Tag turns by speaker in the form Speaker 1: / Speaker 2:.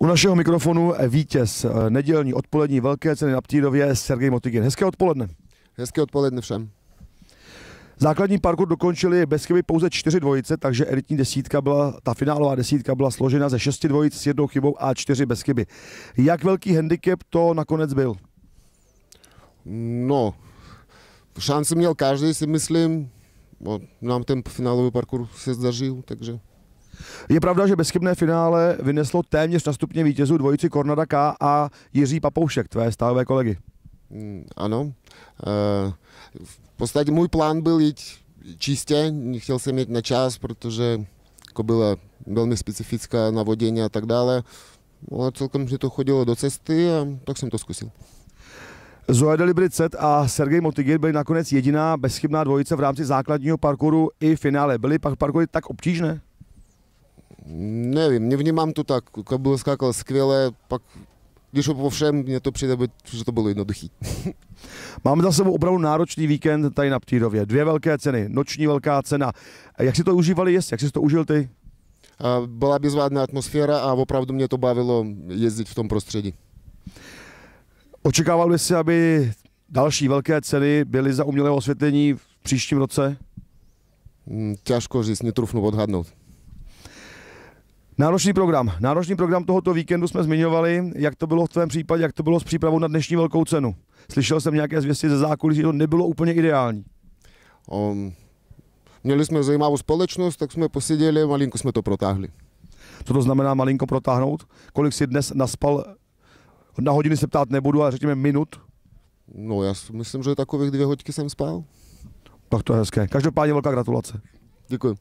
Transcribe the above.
Speaker 1: U našeho mikrofonu vítěz nedělní odpolední velké ceny na Ptýrově Sergej Motygin. Hezké odpoledne.
Speaker 2: Hezké odpoledne všem.
Speaker 1: Základní parkour dokončili bez chyby pouze 4 dvojice, takže elitní desítka byla, ta finálová desítka byla složena ze 6 dvojic s 1 chybou a 4 bez chyby. Jak velký handicap to nakonec byl?
Speaker 2: No, šanci měl každý, si myslím. Nám ten finálový parkour se zdařil, takže...
Speaker 1: Je pravda, že bezchybné finále vyneslo téměř na stupně vítězů dvojici Kornada K a Jiří Papoušek, tvé stálové kolegy.
Speaker 2: Ano. V podstatě můj plán byl jít čistě, nechtěl jsem jít na čas, protože byla velmi specifická navodení a tak dále. Ale celkem mi to chodilo do cesty a tak jsem to zkusil.
Speaker 1: Zoe Delibrycet a Sergej Motygin byli nakonec jediná bezchybná dvojice v rámci základního parkouru i finále. Byly pak parkoury tak obtížné?
Speaker 2: Nevím, nevnímám to tak. Kobila skákala skvěle, pak když po všem, mně to přijde, že to bylo jednoduchý.
Speaker 1: Máme za sebou opravdu náročný víkend tady na Ptýrově. 2 velké ceny, noční velká cena. Jak si to užívali jest? Jak si to užil ty?
Speaker 2: Byla bezvádná atmosféra a opravdu mě to bavilo jezdit v tom prostředí.
Speaker 1: Očekával bys si, aby další velké ceny byly za umělé osvětlení v příštím roce?
Speaker 2: Těžko říct, netrufnu odhadnout.
Speaker 1: Náročný program tohoto víkendu jsme zmiňovali. Jak to bylo v tvém případě, jak to bylo s přípravou na dnešní velkou cenu? Slyšel jsem nějaké zvěsti ze zákulisí, že to nebylo úplně ideální.
Speaker 2: Měli jsme zajímavou společnost, tak jsme poseděli, malinko jsme to protáhli.
Speaker 1: Co to znamená malinko protáhnout? Kolik si dnes naspal? Na hodiny se ptát nebudu, ale řekněme minut.
Speaker 2: No, já myslím, že takových 2 hodiny jsem spal.
Speaker 1: Tak to je hezké. Každopádně velká gratulace.
Speaker 2: Děkuji.